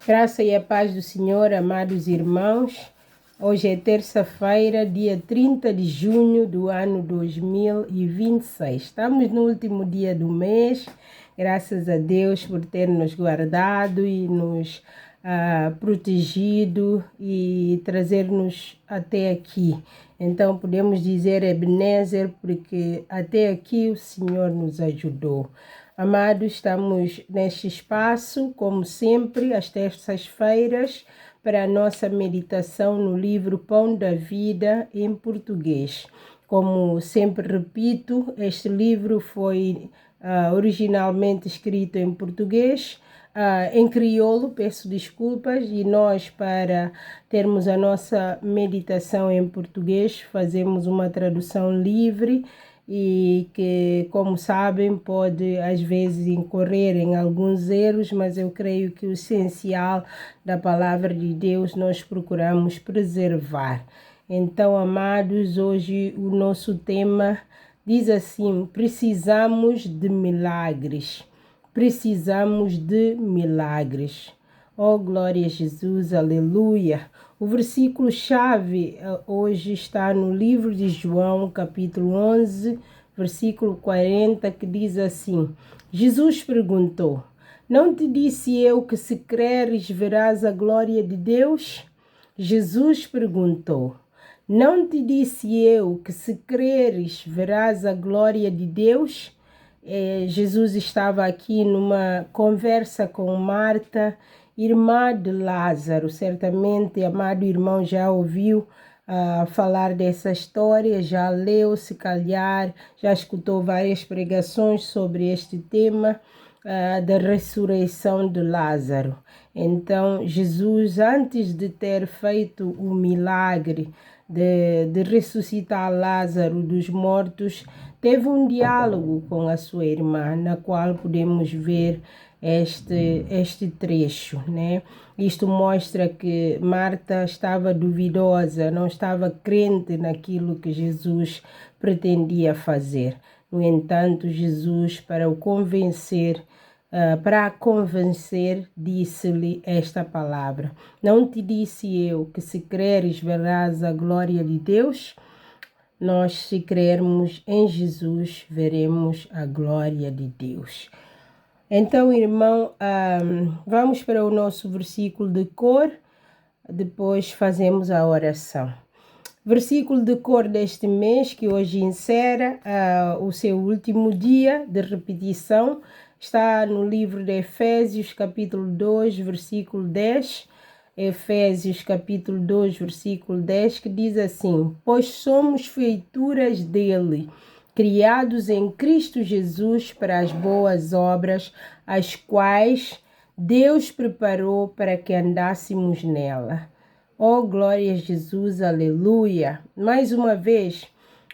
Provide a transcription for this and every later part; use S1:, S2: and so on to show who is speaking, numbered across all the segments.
S1: Graça e a paz do Senhor, amados irmãos. Hoje é terça-feira, dia 30 de junho do ano 2026. Estamos no último dia do mês. Graças a Deus por ter nos guardado e nos protegido e trazer-nos até aqui. Então podemos dizer Ebenezer, porque até aqui o Senhor nos ajudou. Amados, estamos neste espaço, como sempre, às terças-feiras, para a nossa meditação no livro Pão da Vida em português. Como sempre repito, este livro foi originalmente escrito em português, em crioulo, peço desculpas, e nós, para termos a nossa meditação em português, fazemos uma tradução livre e que, como sabem, pode às vezes incorrer em alguns erros, mas eu creio que o essencial da palavra de Deus nós procuramos preservar. Então, amados, hoje o nosso tema diz assim: precisamos de milagres. Precisamos de milagres. Oh, glória a Jesus, aleluia. O versículo-chave hoje está no livro de João, capítulo 11, versículo 40, que diz assim: Jesus perguntou: não te disse eu que se creres verás a glória de Deus? Jesus perguntou: não te disse eu que se creres verás a glória de Deus? Jesus estava aqui numa conversa com Marta, irmã de Lázaro. Certamente, amado irmão, já ouviu falar dessa história, já leu, se calhar, já escutou várias pregações sobre este tema da ressurreição de Lázaro. Então, Jesus, antes de ter feito o milagre de ressuscitar Lázaro dos mortos, teve um diálogo com a sua irmã, na qual podemos ver este trecho, né? Isto mostra que Marta estava duvidosa, não estava crente naquilo que Jesus pretendia fazer. No entanto, Jesus, para a convencer, disse-lhe esta palavra: não te disse eu que se creres verás a glória de Deus? Nós, se crermos em Jesus, veremos a glória de Deus. Então, irmão, vamos para o nosso versículo de cor, depois fazemos a oração. Versículo de cor deste mês, que hoje encerra o seu último dia de repetição, está no livro de Efésios, capítulo 2, versículo 10. Efésios, capítulo 2, versículo 10, que diz assim: pois somos feituras dele, criados em Cristo Jesus para as boas obras, as quais Deus preparou para que andássemos nela. Oh, glória a Jesus, aleluia. Mais uma vez,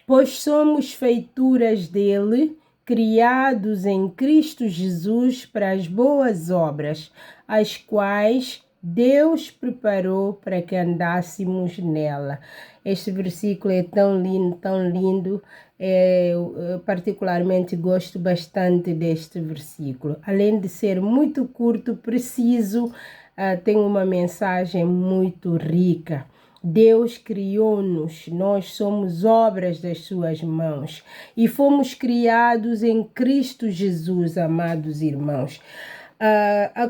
S1: pois somos feituras dele, criados em Cristo Jesus para as boas obras, as quais Deus preparou para que andássemos nela. Este versículo é tão lindo, tão lindo. Eu particularmente gosto bastante deste versículo. Além de ser muito curto, preciso, tem uma mensagem muito rica. Deus criou-nos, nós somos obras das suas mãos e fomos criados em Cristo Jesus, amados irmãos.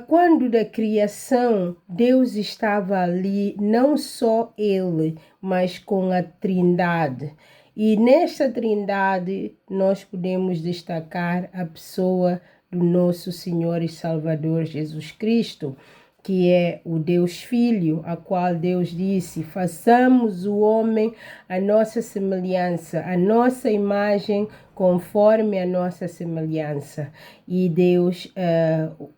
S1: Quando da criação, Deus estava ali, não só Ele, mas com a Trindade. E nesta Trindade nós podemos destacar a pessoa do nosso Senhor e Salvador Jesus Cristo, que é o Deus Filho, a qual Deus disse: façamos o homem a nossa semelhança, a nossa imagem conforme a nossa semelhança. E Deus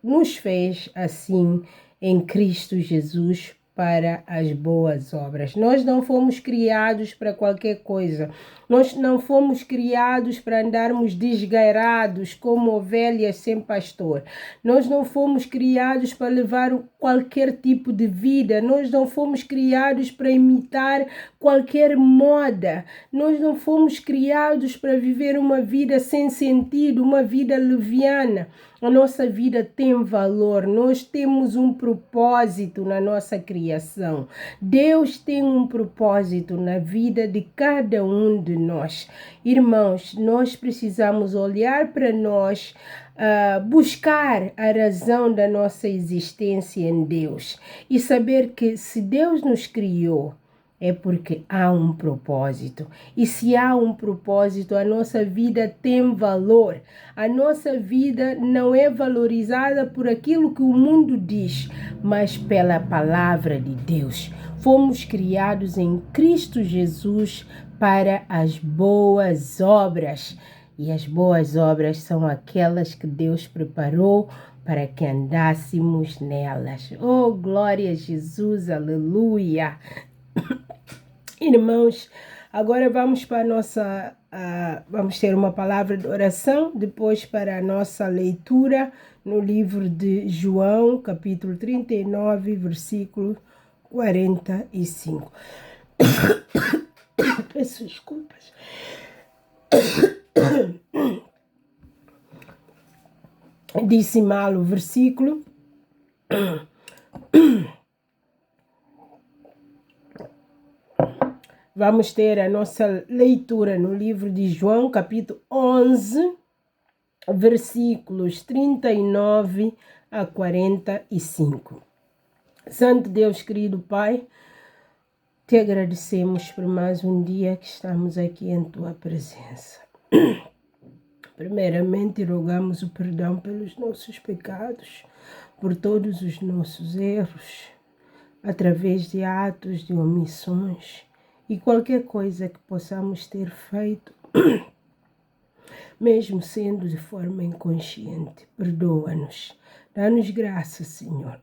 S1: nos fez assim em Cristo Jesus para as boas obras. Nós não fomos criados para qualquer coisa. Nós não fomos criados para andarmos desgairados como ovelhas sem pastor. Nós não fomos criados para levar qualquer tipo de vida. Nós não fomos criados para imitar qualquer moda. Nós não fomos criados para viver uma vida sem sentido, uma vida leviana. A nossa vida tem valor, nós temos um propósito na nossa criação. Deus tem um propósito na vida de cada um de nós. Irmãos, nós precisamos olhar para nós, buscar a razão da nossa existência em Deus e saber que se Deus nos criou, é porque há um propósito. E se há um propósito, a nossa vida tem valor. A nossa vida não é valorizada por aquilo que o mundo diz, mas pela palavra de Deus. Fomos criados em Cristo Jesus para as boas obras. E as boas obras são aquelas que Deus preparou para que andássemos nelas. Oh, glória a Jesus, aleluia! Irmãos, agora vamos para vamos ter uma palavra de oração, depois para a nossa leitura no livro de João, capítulo 39, versículo 45. Peço desculpas. Disse mal o versículo. Vamos ter a nossa leitura no livro de João, capítulo 11, versículos 39 a 45. Santo Deus, querido Pai, te agradecemos por mais um dia que estamos aqui em tua presença. Primeiramente, rogamos o perdão pelos nossos pecados, por todos os nossos erros, através de atos, de omissões, e qualquer coisa que possamos ter feito, mesmo sendo de forma inconsciente, perdoa-nos. Dá-nos graça, Senhor,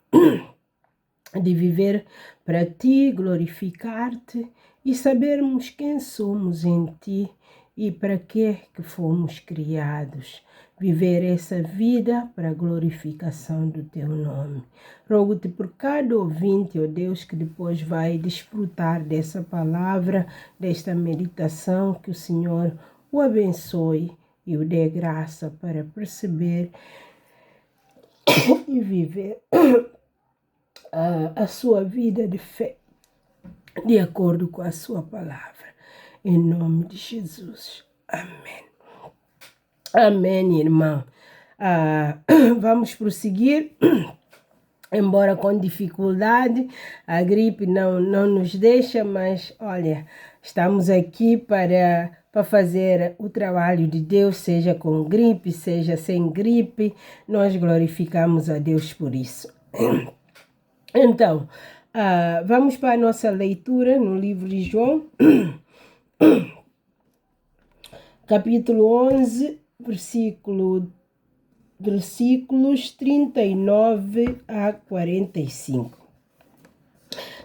S1: de viver para Ti, glorificar-Te e sabermos quem somos em Ti e para que fomos criados. Viver essa vida para a glorificação do Teu nome. Rogo-te por cada ouvinte, ó Deus, que depois vai desfrutar dessa palavra, desta meditação, que o Senhor o abençoe e o dê graça para perceber e viver a sua vida de fé, de acordo com a sua palavra. Em nome de Jesus. Amém. Amém, irmão. Vamos prosseguir, embora com dificuldade, a gripe não nos deixa, mas olha, estamos aqui para fazer o trabalho de Deus, seja com gripe, seja sem gripe, nós glorificamos a Deus por isso. Então, vamos para a nossa leitura no livro de João, capítulo 11, versículos 39 a 45.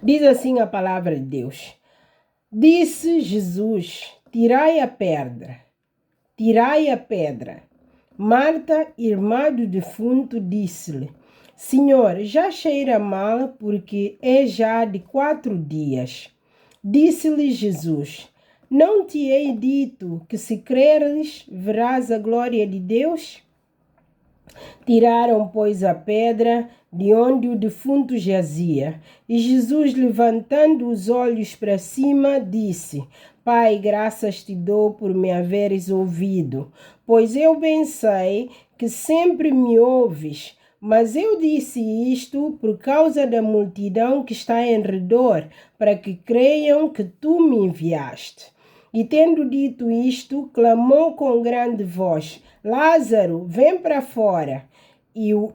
S1: Diz assim a palavra de Deus. Disse Jesus, tirai a pedra. Tirai a pedra. Marta, irmã do defunto, disse-lhe, Senhor, já cheira mal, porque é já de 4 dias. Disse-lhe Jesus, não te hei dito que se creres, verás a glória de Deus? Tiraram, pois, a pedra de onde o defunto jazia. E Jesus, levantando os olhos para cima, disse, Pai, graças te dou por me haveres ouvido, pois eu bem sei que sempre me ouves. Mas eu disse isto por causa da multidão que está em redor, para que creiam que tu me enviaste. E tendo dito isto, clamou com grande voz, Lázaro, vem para fora. E o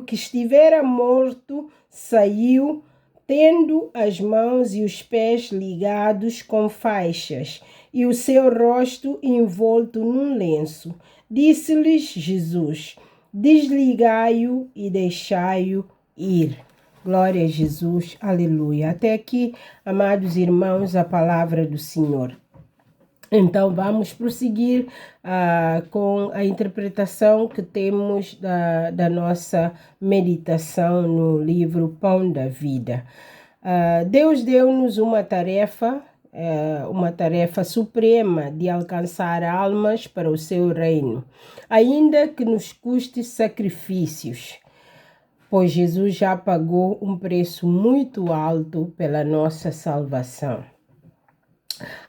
S1: que estivera morto saiu, tendo as mãos e os pés ligados com faixas, e o seu rosto envolto num lenço. Disse-lhes Jesus, desligai-o e deixai-o ir. Glória a Jesus, aleluia. Até aqui, amados irmãos, a palavra do Senhor. Então, vamos prosseguir com a interpretação que temos da nossa meditação no livro Pão da Vida. Deus deu-nos uma tarefa suprema de alcançar almas para o seu reino, ainda que nos custe sacrifícios, pois Jesus já pagou um preço muito alto pela nossa salvação.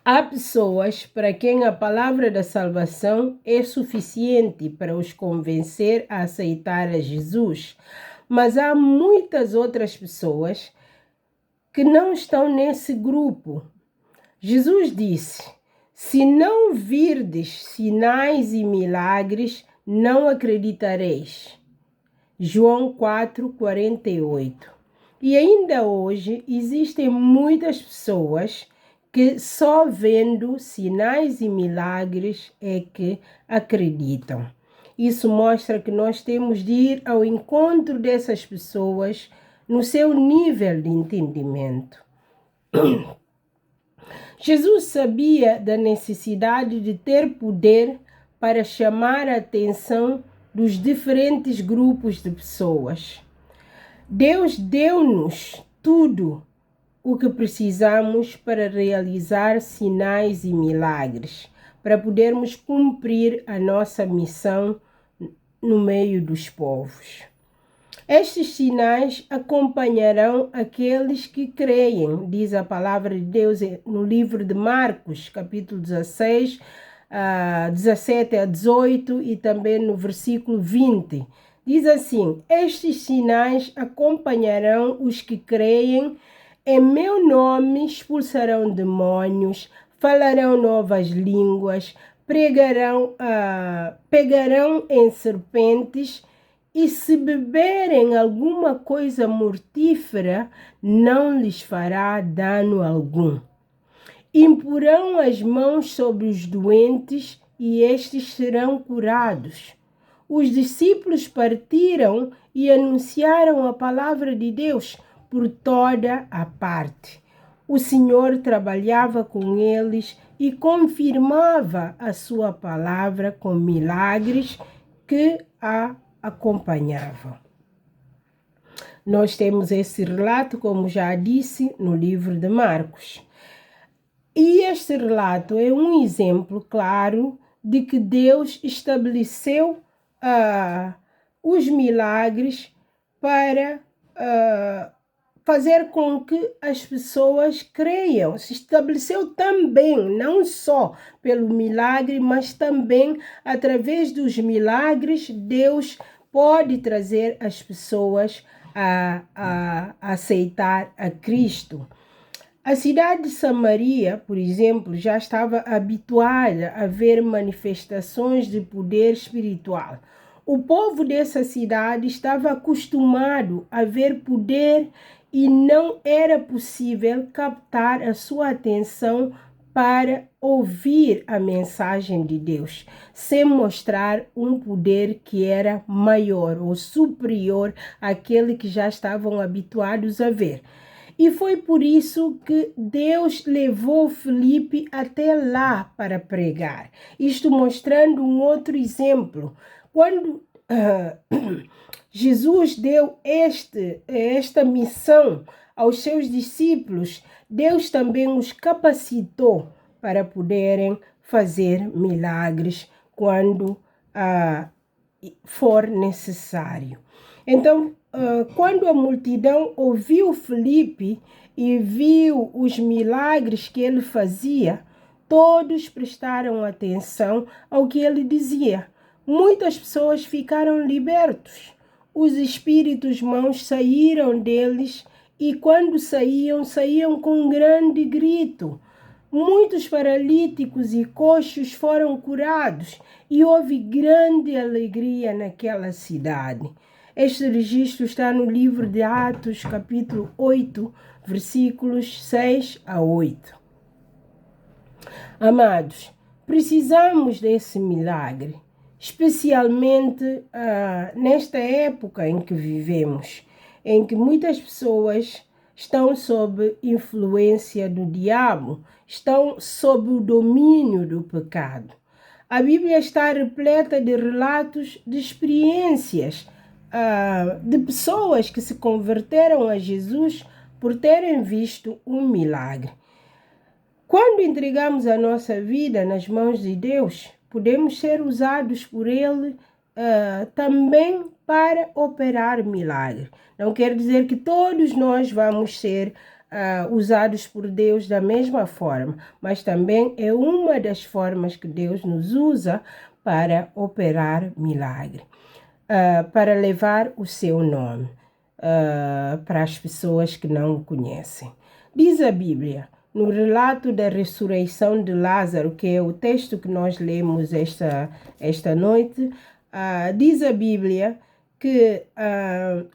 S1: Há pessoas para quem a palavra da salvação é suficiente para os convencer a aceitar a Jesus, mas há muitas outras pessoas que não estão nesse grupo. Jesus disse: se não virdes sinais e milagres, não acreditareis. João 4:48. E ainda hoje existem muitas pessoas que só vendo sinais e milagres é que acreditam. Isso mostra que nós temos de ir ao encontro dessas pessoas no seu nível de entendimento. Jesus sabia da necessidade de ter poder para chamar a atenção dos diferentes grupos de pessoas. Deus deu-nos tudo o que precisamos para realizar sinais e milagres, para podermos cumprir a nossa missão no meio dos povos. Estes sinais acompanharão aqueles que creem, diz a palavra de Deus no livro de Marcos, capítulo 16, 17 a 18 e também no versículo 20. Diz assim: estes sinais acompanharão os que creem. Em meu nome expulsarão demônios, falarão novas línguas, pegarão em serpentes, e se beberem alguma coisa mortífera, não lhes fará dano algum. Imporão as mãos sobre os doentes e estes serão curados. Os discípulos partiram e anunciaram a palavra de Deus por toda a parte. O Senhor trabalhava com eles e confirmava a sua palavra com milagres que a acompanhavam. Nós temos esse relato, como já disse, no livro de Marcos. E este relato é um exemplo claro de que Deus estabeleceu os milagres para fazer com que as pessoas creiam. Se estabeleceu também, não só pelo milagre, mas também através dos milagres, Deus pode trazer as pessoas a aceitar a Cristo. A cidade de Samaria, por exemplo, já estava habituada a ver manifestações de poder espiritual. O povo dessa cidade estava acostumado a ver poder e não era possível captar a sua atenção para ouvir a mensagem de Deus, sem mostrar um poder que era maior ou superior àquele que já estavam habituados a ver. E foi por isso que Deus levou Filipe até lá para pregar. Isto mostrando um outro exemplo. Quando Jesus deu esta missão aos seus discípulos, Deus também os capacitou para poderem fazer milagres quando for necessário. Então, quando a multidão ouviu Filipe e viu os milagres que ele fazia, todos prestaram atenção ao que ele dizia. Muitas pessoas ficaram libertos. Os espíritos maus saíram deles e quando saíam com um grande grito. Muitos paralíticos e coxos foram curados e houve grande alegria naquela cidade. Este registro está no livro de Atos, capítulo 8, versículos 6 a 8. Amados, precisamos desse milagre, especialmente nesta época em que vivemos. em que muitas pessoas estão sob influência do diabo, estão sob o domínio do pecado. A Bíblia está repleta de relatos de experiências de pessoas que se converteram a Jesus por terem visto um milagre. Quando entregamos a nossa vida nas mãos de Deus, podemos ser usados por Ele também para operar milagre. Não quer dizer que todos nós vamos ser usados por Deus da mesma forma, mas também é uma das formas que Deus nos usa para operar milagre, para levar o seu nome para as pessoas que não o conhecem. Diz a Bíblia, no relato da ressurreição de Lázaro, que é o texto que nós lemos esta noite, diz a Bíblia que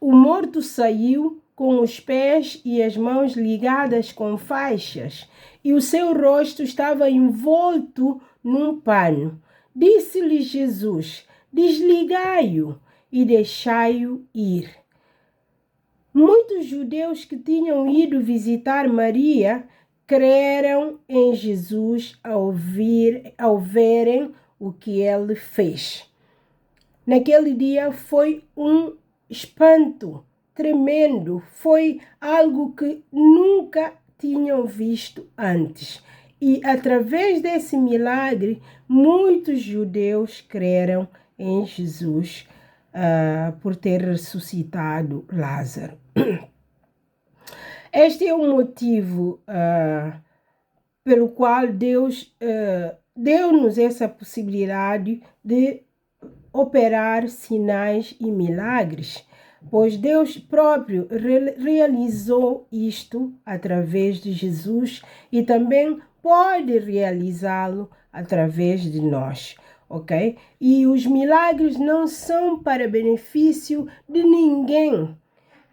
S1: o morto saiu com os pés e as mãos ligadas com faixas, e o seu rosto estava envolto num pano. Disse-lhe Jesus: desligai-o e deixai-o ir. Muitos judeus que tinham ido visitar Maria creram em Jesus ao verem o que ele fez. Naquele dia foi um espanto tremendo, foi algo que nunca tinham visto antes. E através desse milagre, muitos judeus creram em Jesus por ter ressuscitado Lázaro. Este é o motivo pelo qual Deus deu-nos essa possibilidade de operar sinais e milagres, pois Deus próprio realizou isto através de Jesus e também pode realizá-lo através de nós, ok? E os milagres não são para benefício de ninguém,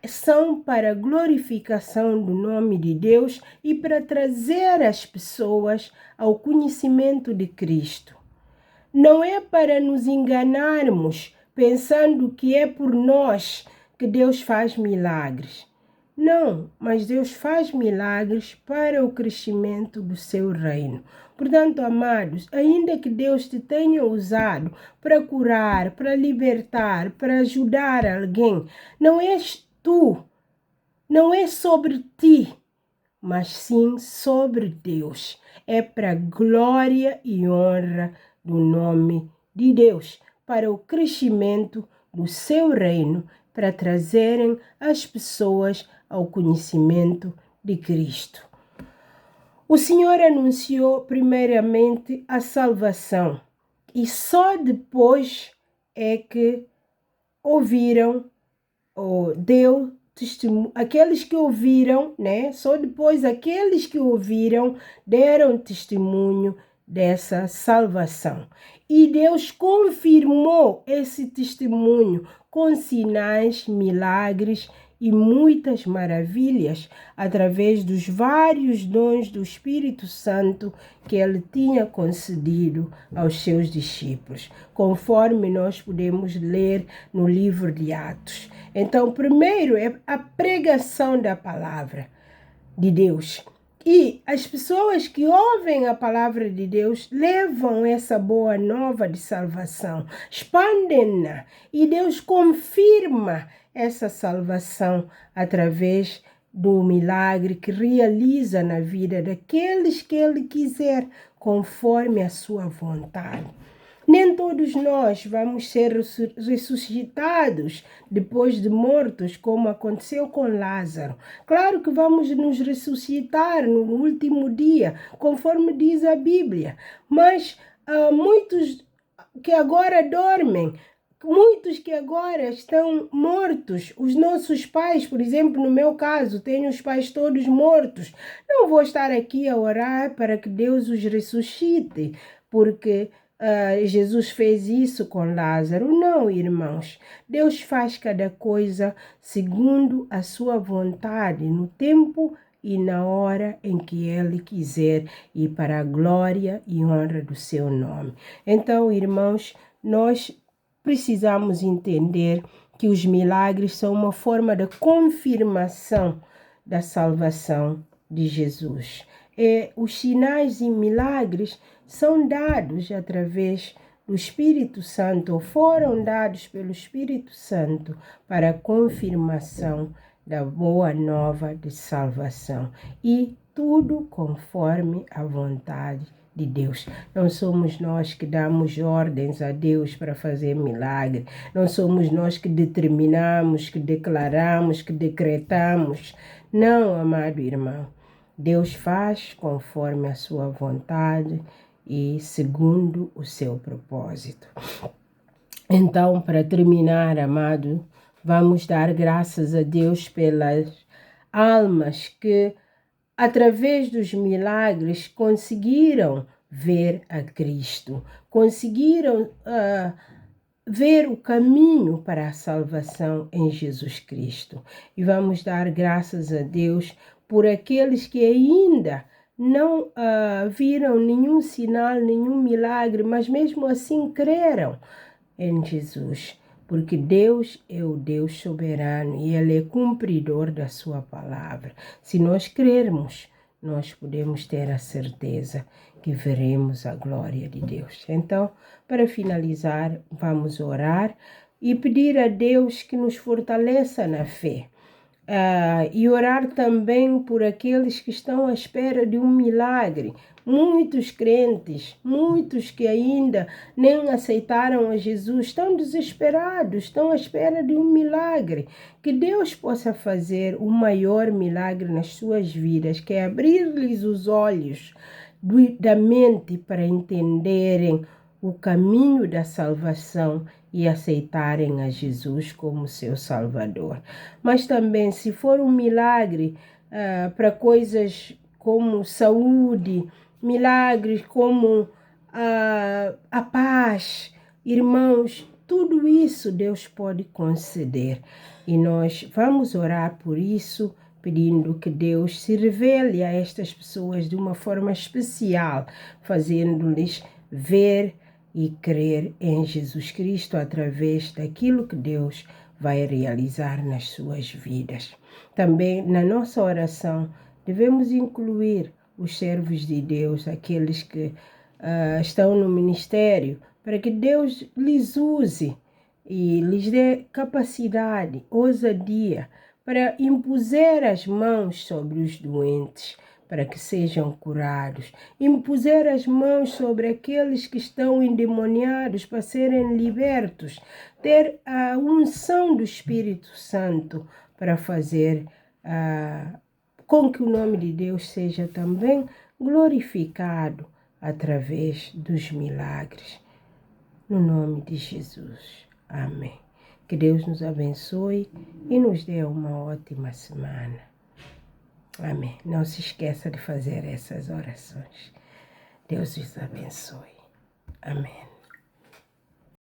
S1: são para a glorificação do nome de Deus e para trazer as pessoas ao conhecimento de Cristo. Não é para nos enganarmos pensando que é por nós que Deus faz milagres. Não, mas Deus faz milagres para o crescimento do seu reino. Portanto, amados, ainda que Deus te tenha usado para curar, para libertar, para ajudar alguém, não és tu, não é sobre ti, mas sim sobre Deus. É para a glória e honra do nome de Deus, para o crescimento do seu reino, para trazerem as pessoas ao conhecimento de Cristo. O Senhor anunciou primeiramente a salvação e só depois é que ouviram ou deu testemunho, aqueles que ouviram, né? Só depois aqueles que ouviram deram testemunho dessa salvação. E Deus confirmou esse testemunho com sinais, milagres e muitas maravilhas através dos vários dons do Espírito Santo que ele tinha concedido aos seus discípulos, conforme nós podemos ler no livro de Atos. Então, primeiro é a pregação da palavra de Deus. E as pessoas que ouvem a palavra de Deus levam essa boa nova de salvação, expandem-na e Deus confirma essa salvação através do milagre que realiza na vida daqueles que Ele quiser, conforme a sua vontade. Nem todos nós vamos ser ressuscitados depois de mortos, como aconteceu com Lázaro. Claro que vamos nos ressuscitar no último dia, conforme diz a Bíblia. Mas muitos que agora dormem, muitos que agora estão mortos, os nossos pais, por exemplo, no meu caso, tenho os pais todos mortos. Não vou estar aqui a orar para que Deus os ressuscite, porque Jesus fez isso com Lázaro. Não, irmãos. Deus faz cada coisa segundo a sua vontade, no tempo e na hora em que Ele quiser, e para a glória e honra do seu nome. Então, irmãos, nós precisamos entender que os milagres são uma forma de confirmação da salvação de Jesus. Os sinais e milagres são dados através do Espírito Santo, ou foram dados pelo Espírito Santo para a confirmação da boa nova de salvação. E tudo conforme a vontade de Deus. Não somos nós que damos ordens a Deus para fazer milagre. Não somos nós que determinamos, que declaramos, que decretamos. Não, amado irmão. Deus faz conforme a sua vontade e segundo o seu propósito. Então, para terminar, amado, vamos dar graças a Deus pelas almas que, através dos milagres, conseguiram ver a Cristo, conseguiram ver o caminho para a salvação em Jesus Cristo. E vamos dar graças a Deus por aqueles que ainda não viram nenhum sinal, nenhum milagre, mas mesmo assim creram em Jesus. Porque Deus é o Deus soberano e Ele é cumpridor da sua palavra. Se nós crermos, nós podemos ter a certeza que veremos a glória de Deus. Então, para finalizar, vamos orar e pedir a Deus que nos fortaleça na fé. E orar também por aqueles que estão à espera de um milagre. Muitos crentes, muitos que ainda nem aceitaram a Jesus, estão desesperados, estão à espera de um milagre. Que Deus possa fazer o maior milagre nas suas vidas, que é abrir-lhes os olhos da mente para entenderem o caminho da salvação e aceitarem a Jesus como seu Salvador. Mas também, se for um milagre para coisas como saúde, milagres como a paz, irmãos, tudo isso Deus pode conceder. E nós vamos orar por isso, pedindo que Deus se revele a estas pessoas de uma forma especial, fazendo-lhes ver e crer em Jesus Cristo através daquilo que Deus vai realizar nas suas vidas. Também na nossa oração devemos incluir os servos de Deus, aqueles que estão no ministério, para que Deus lhes use e lhes dê capacidade, ousadia, para impuser as mãos sobre os doentes, para que sejam curados. Impuser as mãos sobre aqueles que estão endemoniados para serem libertos. Ter a unção do Espírito Santo para fazer com que o nome de Deus seja também glorificado através dos milagres. No nome de Jesus. Amém. Que Deus nos abençoe e nos dê uma ótima semana. Amém. Não se esqueça de fazer essas orações. Deus os abençoe. Amém.